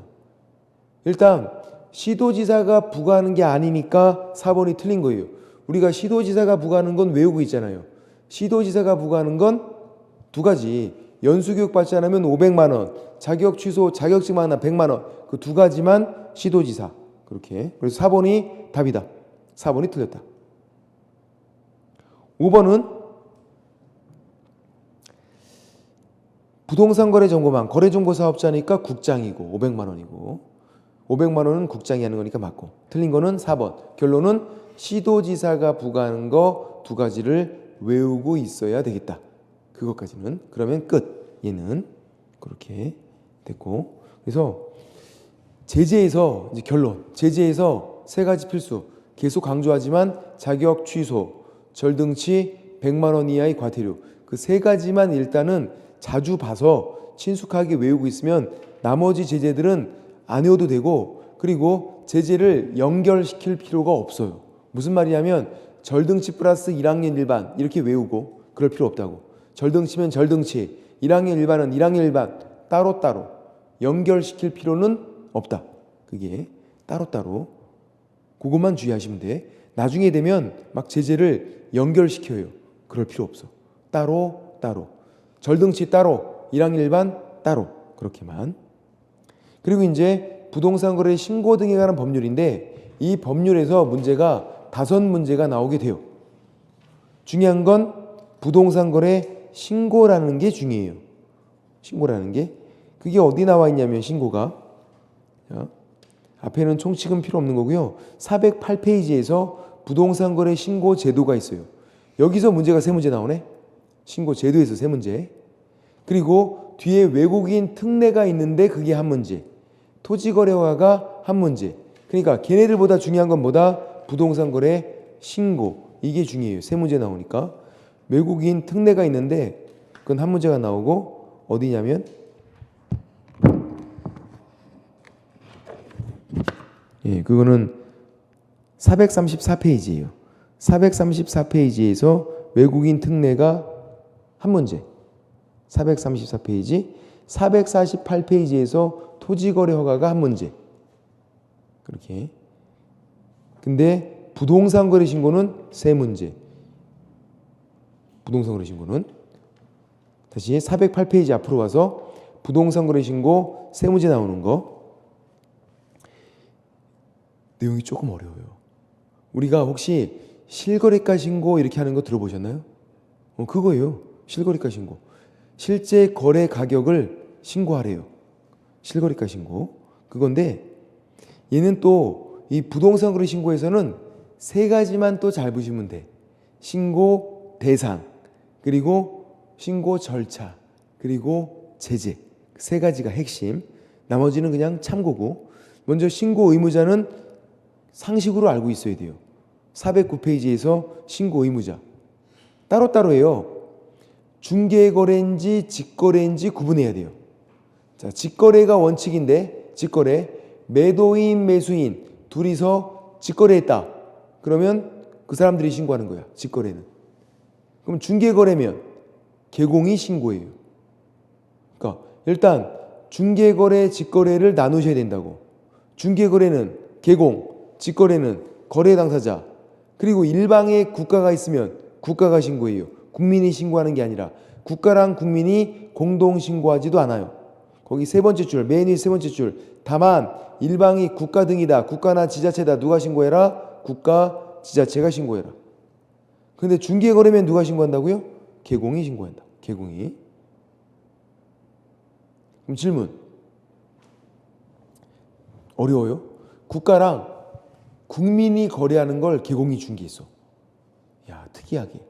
일단 시도지사가 부과하는 게 아니니까 4번이 틀린 거예요. 우리가 시도지사가 부과하는 건 외우고 있잖아요. 시도지사가 부과하는 건 두 가지. 연수교육 받지 않으면 500만 원, 자격 취소, 자격증 반납 100만 원. 그 두 가지만 시도지사. 그렇게. 그래서 4번이 답이다. 4번이 틀렸다. 5번은 부동산 거래 정보망, 거래 정보 사업자니까 국장이고 500만 원이고 500만 원은 국장이 하는 거니까 맞고. 틀린 거는 4번. 결론은 시도지사가 부과하는 거 두 가지를 외우고 있어야 되겠다. 그것까지는. 그러면 끝. 얘는 그렇게 됐고. 그래서 제재에서 이제 결론. 제재에서 세 가지 필수. 계속 강조하지만 자격 취소, 절등치 100만 원 이하의 과태료. 그 세 가지만 일단은 자주 봐서 친숙하게 외우고 있으면 나머지 제재들은 안 외워도 되고 그리고 제재를 연결시킬 필요가 없어요. 무슨 말이냐면 절등치 플러스 1학년 일반 이렇게 외우고 그럴 필요 없다고. 절등치면 절등치, 1학년 일반은 1학년 일반 따로따로 연결시킬 필요는 없다. 그게 따로따로 그것만 주의하시면 돼. 나중에 되면 막 제재를 연결시켜요. 그럴 필요 없어. 따로 절등치 따로 1학년 일반 따로 그렇게만. 그리고 이제 부동산 거래 신고 등에 관한 법률인데 이 법률에서 문제가 5문제가 나오게 돼요. 중요한 건 부동산 거래 신고라는 게 중요해요. 신고라는 게. 그게 어디 나와 있냐면 신고가. 자, 앞에는 총칙은 필요 없는 거고요. 408페이지에서 부동산 거래 신고 제도가 있어요. 여기서 문제가 3문제 나오네. 신고 제도에서 3문제. 그리고 뒤에 외국인 특례가 있는데 그게 1문제. 토지거래화가 1문제. 그러니까 걔네들보다 중요한 건 뭐다? 부동산 거래 신고. 이게 중요해요. 3문제 나오니까. 외국인 특례가 있는데 그건 1문제가 나오고 어디냐면 예, 그거는 434페이지예요. 434페이지에서 외국인 특례가 1문제. 434페이지. 448페이지에서 토지거래 허가가 1문제. 그렇게. 근데 부동산 거래 신고는 3문제. 부동산 거래 신고는 다시 408페이지 앞으로 와서 부동산 거래 신고 3문제 나오는 거. 내용이 조금 어려워요. 우리가 혹시 실거래가 신고 이렇게 하는 거 들어보셨나요? 그거예요. 실거래가 신고. 실제 거래 가격을 신고하래요. 실거래가 신고. 그건데 얘는 또 이 부동산 거래 신고에서는 3가지만 또 잘 보시면 돼. 신고 대상, 그리고 신고 절차, 그리고 제재. 3가지가 핵심. 나머지는 그냥 참고고. 먼저 신고 의무자는 상식으로 알고 있어야 돼요. 409페이지에서 신고 의무자. 따로따로예요. 중개거래인지 직거래인지 구분해야 돼요. 자, 직거래가 원칙인데 직거래. 매도인, 매수인 둘이서 직거래했다. 그러면 그 사람들이 신고하는 거야. 직거래는. 그럼 중개거래면 개공이 신고예요. 그러니까 일단 중개거래, 직거래를 나누셔야 된다고. 중개거래는 개공, 직거래는 거래 당사자, 그리고 일방에 국가가 있으면 국가가 신고해요. 국민이 신고하는 게 아니라 국가랑 국민이 공동 신고하지도 않아요. 거기 세 번째 줄, 맨 위 세 번째 줄. 다만 일방이 국가 등이다. 국가나 지자체다. 누가 신고해라? 국가, 지자체가 신고해라. 근데 중개거래면 누가 신고한다고요? 개공이 신고한다. 개공이. 그럼 질문. 어려워요? 국가랑 국민이 거래하는 걸 개공이 중개했어. 야, 특이하게.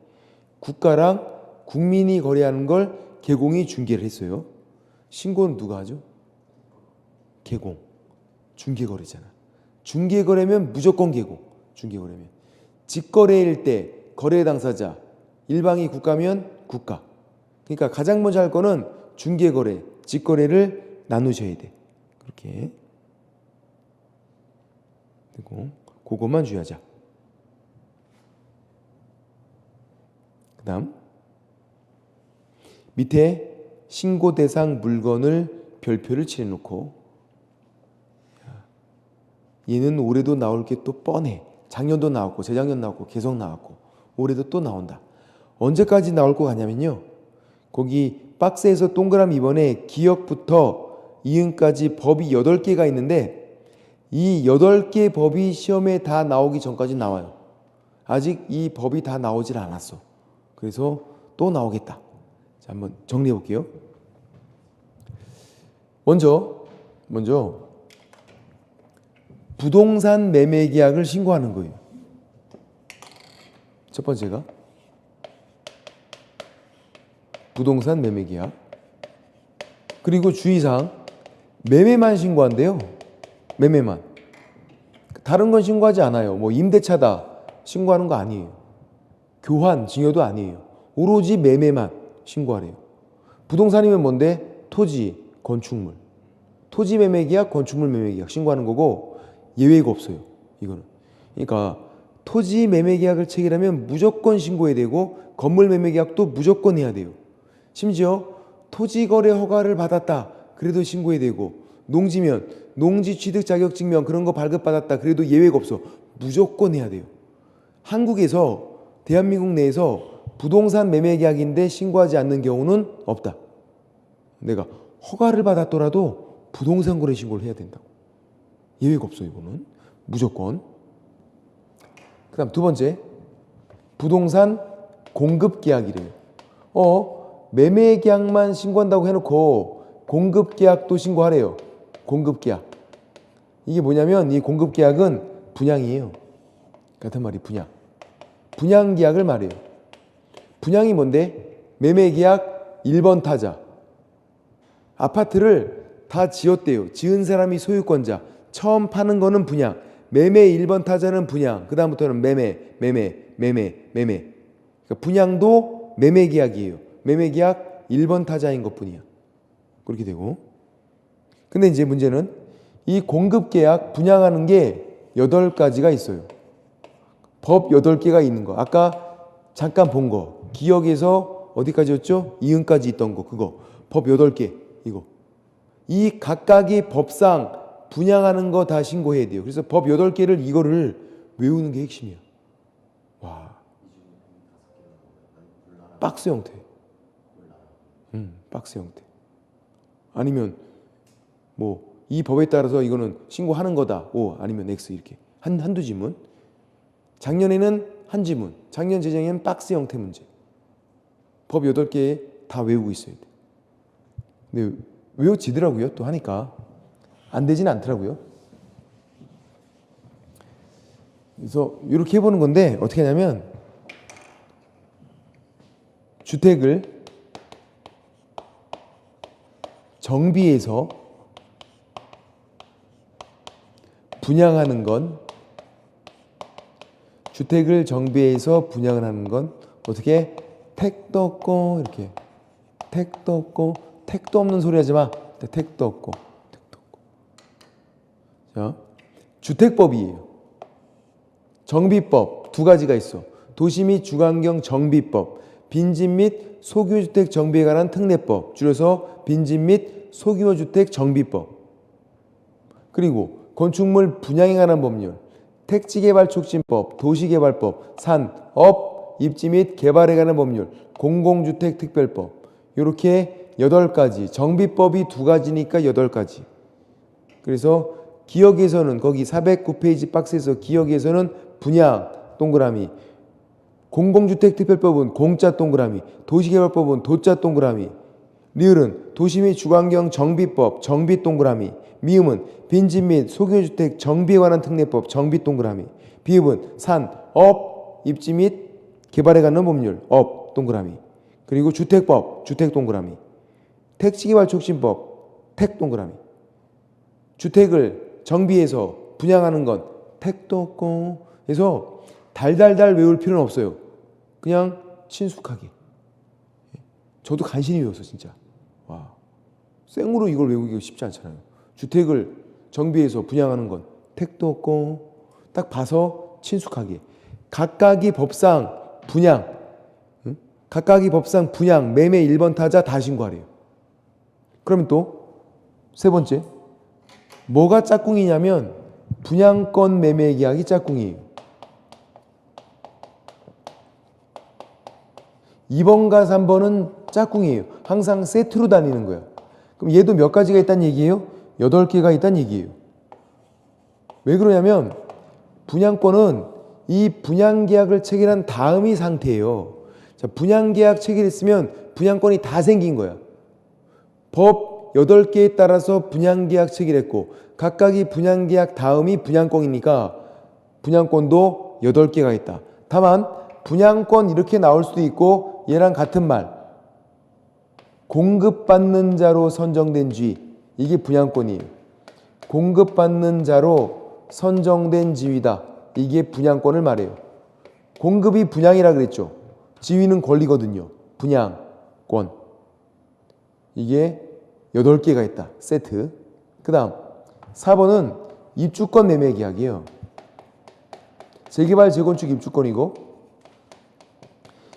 국가랑 국민이 거래하는 걸 개공이 중개를 했어요. 신고는 누가 하죠? 개공. 중개거래잖아. 중개거래면 무조건 개공. 중개거래면. 직거래일 때 거래 당사자, 일방이 국가면 국가. 그러니까 가장 먼저 할 거는 중개거래, 직거래를 나누셔야 돼. 그렇게. 그리고 그것만 주의하자. 그 다음 밑에 신고 대상 물건을 별표를 칠해놓고, 얘는 올해도 나올 게 또 뻔해. 작년도 나왔고 재작년 나왔고 계속 나왔고 올해도 또 나온다. 언제까지 나올 것 같냐면요, 거기 박스에서 동그라미 2번에 기역부터 이응까지 법이 8개가 있는데 이 8개 법이 시험에 다 나오기 전까지 나와요. 아직 이 법이 다 나오질 않았어. 그래서 또 나오겠다. 자, 한번 정리해 볼게요. 먼저 부동산 매매 계약을 신고하는 거예요. 첫 번째가 부동산 매매 계약. 그리고 주의사항, 매매만 신고한대요. 매매만. 다른 건 신고하지 않아요. 뭐 임대차다 신고하는 거 아니에요. 교환, 증여도 아니에요. 오로지 매매만 신고하래요. 부동산이면 뭔데? 토지, 건축물. 토지 매매 계약, 건축물 매매 계약 신고하는 거고 예외가 없어요. 이거는. 그러니까 토지 매매 계약을 체결하면 무조건 신고해야 되고 건물 매매 계약도 무조건 해야 돼요. 심지어 토지 거래 허가를 받았다. 그래도 신고해야 되고, 농지면 농지 취득 자격 증명 그런 거 발급받았다. 그래도 예외가 없어. 무조건 해야 돼요. 한국에서, 대한민국 내에서 부동산 매매 계약인데 신고하지 않는 경우는 없다. 내가 허가를 받았더라도 부동산 거래 신고를 해야 된다고. 예외가 없어. 이거는 무조건. 그 다음 두 번째, 부동산 공급 계약이래요. 매매 계약만 신고한다고 해놓고 공급 계약도 신고하래요. 공급 계약. 이게 뭐냐면 이 공급 계약은 분양이에요. 같은 말이 분양. 분양 계약을 말해요. 분양이 뭔데? 매매 계약 1번 타자. 아파트를 다 지었대요. 지은 사람이 소유권자. 처음 파는 거는 분양. 매매 1번 타자는 분양. 그 다음부터는 매매. 그러니까 분양도 매매 계약이에요. 매매 계약 1번 타자인 것뿐이야. 그렇게 되고. 근데 이제 문제는 이 공급 계약 분양하는 게 8가지가 있어요. 법 8개가 있는 거. 아까 잠깐 본 거. 기역에서 어디까지였죠? 이응까지 있던 거. 그거. 법 8개. 이거. 이 각각의 법상 분양하는 거 다 신고해야 돼요. 그래서 법 8개를 이거를 외우는 게 핵심이야. 와. 박스 형태. 박스 형태. 아니면 뭐 이 법에 따라서 이거는 신고하는 거다. O 아니면 X 이렇게. 한두 지문. 작년에는 한 지문. 작년 재작년에는 박스 형태 문제. 법 8개 다 외우고 있어야 돼. 근데 외워지더라고요. 또 하니까. 안 되지는 않더라고요. 그래서 이렇게 해보는 건데 어떻게 하냐면 주택을 정비해서 분양하는 건, 주택을 정비해서 분양을 하는 건 어떻게? 택도 없고 이렇게 택도 없고, 택도 없는 소리 하지 마. 택도 없고. 자, 주택법이에요. 정비법 2가지가 있어. 도시 및 주거환경 정비법, 빈집 및 소규모주택 정비에 관한 특례법, 줄여서 빈집 및 소규모주택 정비법. 그리고 건축물 분양에 관한 법률, 택지개발촉진법, 도시개발법, 산, 업, 입지 및 개발에 관한 법률, 공공주택 특별법. 이렇게 8가지, 정비법이 2가지니까 8가지. 그래서 기억에서는 거기 409페이지 박스에서 기억에서는 분양 동그라미, 공공주택 특별법은 공짜 동그라미, 도시개발법은 도짜 동그라미, 리을은 도시 및 주거환경 정비법 정비 동그라미, 미음은 빈집 및 소규모주택 정비에 관한 특례법 정비 동그라미, 비읍은 산, 업, 입지 및 개발에 관한 법률 업 동그라미, 그리고 주택법 주택 동그라미, 택지개발촉진법 택 동그라미, 주택을 정비해서 분양하는 건 택도 없고. 그래서 달달달 외울 필요는 없어요. 그냥 친숙하게. 저도 간신히 외웠어 진짜. 와, 생으로 이걸 외우기가 쉽지 않잖아요. 주택을 정비해서 분양하는 건 택도 없고. 딱 봐서 친숙하게. 각각이 법상 분양, 각각이 법상 분양, 매매 1번 타자 다 신고하래요. 그러면 또 세 번째, 뭐가 짝꿍이냐면 분양권 매매 계약이 짝꿍이에요. 2번과 3번은 짝꿍이에요. 항상 세트로 다니는 거야. 그럼 얘도 몇 가지가 있다는 얘기예요? 8개가 있다는 얘기예요. 왜 그러냐면 분양권은 이 분양계약을 체결한 다음이 상태예요. 자, 분양계약 체결했으면 분양권이 다 생긴 거야. 법 8개에 따라서 분양계약 체결했고 각각이 분양계약 다음이 분양권이니까 분양권도 8개가 있다. 다만 분양권 이렇게 나올 수도 있고 얘랑 같은 말, 공급받는 자로 선정된 지위, 이게 분양권이에요. 공급받는 자로 선정된 지위다. 이게 분양권을 말해요. 공급이 분양이라 그랬죠. 지위는 권리거든요. 분양권. 이게 8개가 있다. 세트. 그 다음 4번은 입주권 매매 계약이에요. 재개발 재건축 입주권이고,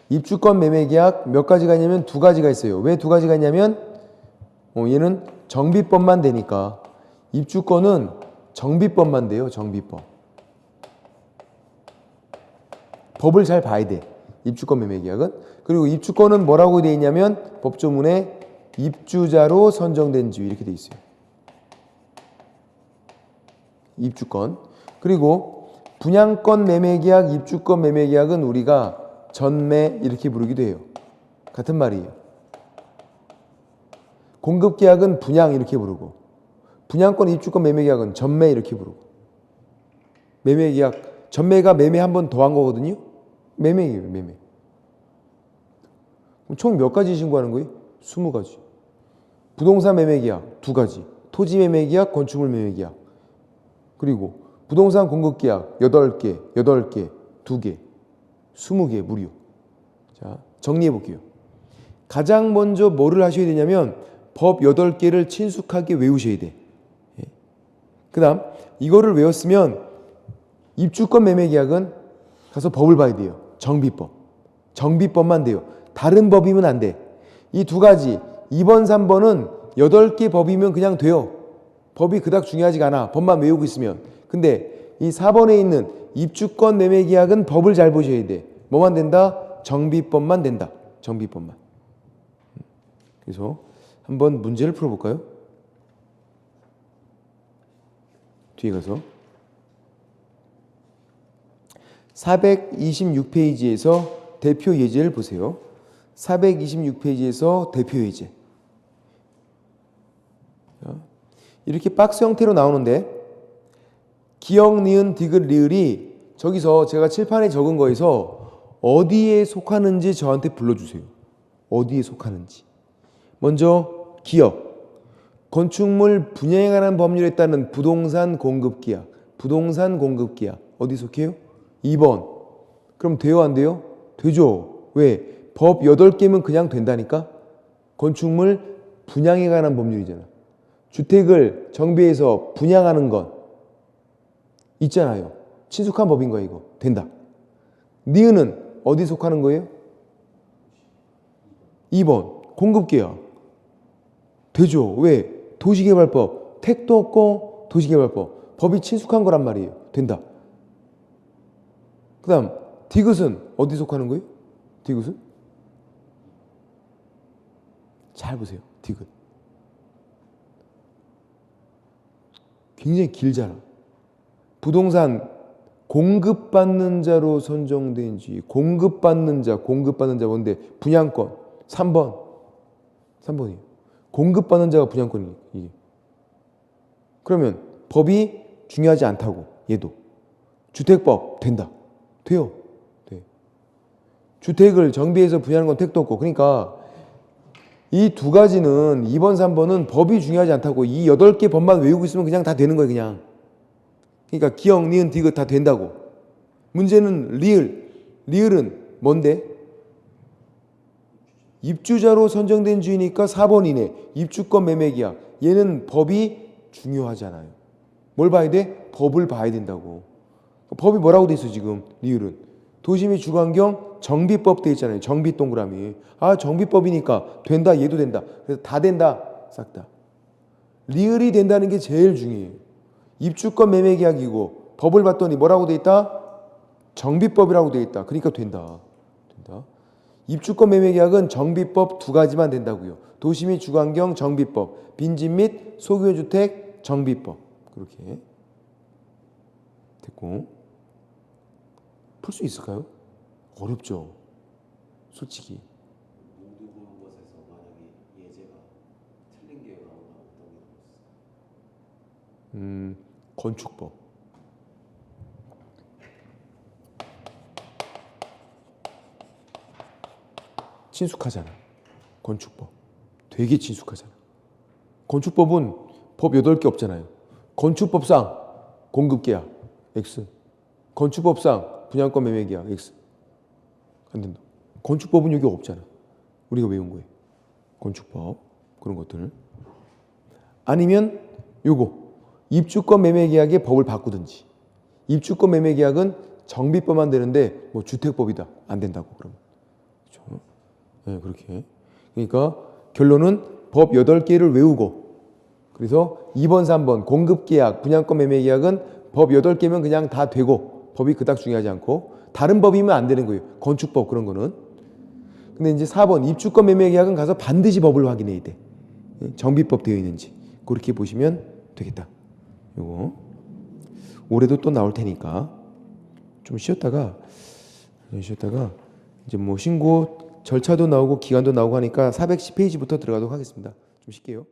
입주권 매매 계약 몇 가지가 있냐면 2가지가 있어요. 왜 2가지가 있냐면 얘는 정비법만 되니까. 입주권은 정비법만 돼요. 정비법. 법을 잘 봐야 돼. 입주권 매매 계약은. 그리고 입주권은 뭐라고 되어 있냐면 법조문에 입주자로 선정된 지위 이렇게 되어 있어요. 입주권. 그리고 분양권 매매 계약, 입주권 매매 계약은 우리가 전매 이렇게 부르기도 해요. 같은 말이에요. 공급 계약은 분양 이렇게 부르고, 분양권 입주권 매매 계약은 전매 이렇게 부르고. 매매 계약, 전매가 매매 한 번 더 한 거거든요. 매매예요, 매매. 그럼 총 몇 가지 신고하는 거예요? 20가지. 부동산 매매 계약 2가지, 토지 매매 계약, 건축물 매매 계약. 그리고 부동산 공급 계약 8개, 2개, 20개 무료. 자, 정리해 볼게요. 가장 먼저 뭐를 하셔야 되냐면 법 8개를 친숙하게 외우셔야 돼. 그 다음 이거를 외웠으면 입주권 매매 계약은 가서 법을 봐야 돼요. 정비법. 정비법만 돼요. 다른 법이면 안 돼. 이 2가지 2번, 3번은 8개 법이면 그냥 돼요. 법이 그닥 중요하지가 않아. 법만 외우고 있으면. 근데 이 4번에 있는 입주권 매매 계약은 법을 잘 보셔야 돼. 뭐만 된다? 정비법만 된다. 정비법만. 그래서 한번 문제를 풀어볼까요? 뒤에 가서 426페이지에서 대표 예제를 보세요. 426페이지에서 대표 예제. 이렇게 박스 형태로 나오는데 기역, 니은, 디귿, 리을이 저기서 제가 칠판에 적은 거에서 어디에 속하는지 저한테 불러주세요. 어디에 속하는지. 먼저 기역. 건축물 분양에 관한 법률에 따른 부동산 공급계약. 부동산 공급계약. 어디 속해요? 2번. 그럼 돼요, 안 돼요? 되죠. 왜? 법 8개면 그냥 된다니까? 건축물 분양에 관한 법률이잖아. 주택을 정비해서 분양하는 건 있잖아요. 친숙한 법인 거야, 이거. 된다. 니은은 어디 속하는 거예요? 2번 공급계약 되죠. 왜? 도시개발법 택도 없고 도시개발법 법이 친숙한 거란 말이에요. 된다. 그 다음 디귿은 어디 속하는 거예요? 디귿은? 잘 보세요. 디귿 굉장히 길잖아. 부동산 공급받는 자로 선정된 지 공급받는 자 뭔데? 분양권 3번이에요. 공급받는 자가 분양권이에요. 이게. 그러면 법이 중요하지 않다고. 얘도 주택법 된다. 돼요. 돼. 주택을 정비해서 분양하는 건 택도 없고. 그러니까 이 두 가지는 2번 3번은 법이 중요하지 않다고. 이 8개 법만 외우고 있으면 그냥 다 되는 거예요. 그냥. 그러니까 기역, 니은, 디귿 다 된다고. 문제는 리을은 뭔데? 입주자로 선정된 주이니까 4번이네. 입주권 매매계약. 얘는 법이 중요하잖아요. 뭘 봐야 돼? 법을 봐야 된다고. 법이 뭐라고 돼 있어 지금 리을은? 도시 및 주거환경 정비법 돼 있잖아요. 정비 동그라미. 아 정비법이니까 된다. 얘도 된다. 그래서 다 된다. 싹 다. 리을이 된다는 게 제일 중요해요. 입주권 매매계약이고 법을 봤더니 뭐라고 돼 있다? 정비법이라고 돼 있다. 그러니까 된다. 입주권 매매계약은 정비법 2가지만 된다고요. 도시 및 주거환경 정비법, 빈집 및 소규모주택 정비법. 그렇게 됐고 풀 수 있을까요? 어렵죠. 솔직히. 모두 보는 것에서 만약에 예제가 틀린 게 나오면 어떤 게 나왔어요? 건축법. 친숙하잖아. 건축법. 되게 친숙하잖아. 건축법은 법 8개 없잖아요. 건축법상 공급계약 X. 건축법상 분양권 매매계약 X. 안 된다. 건축법은 여기 없잖아. 우리가 외운 거예요. 건축법. 그런 것들. 아니면 요거. 입주권 매매계약의 법을 바꾸든지. 입주권 매매계약은 정비법만 되는데 뭐 주택법이다. 안 된다고 그러면. 그렇죠? 네, 그렇게. 그러니까 결론은 법 8개를 외우고 그래서 2번, 3번 공급계약, 분양권 매매계약은 법 8개면 그냥 다 되고 법이 그닥 중요하지 않고 다른 법이면 안 되는 거예요. 건축법 그런 거는. 근데 이제 4번 입주권 매매계약은 가서 반드시 법을 확인해야 돼. 정비법 되어 있는지. 그렇게 보시면 되겠다. 요거 올해도 또 나올 테니까 좀 쉬었다가 이제 뭐 신고 절차도 나오고 기간도 나오고 하니까 410페이지부터 들어가도록 하겠습니다. 좀 쉴게요.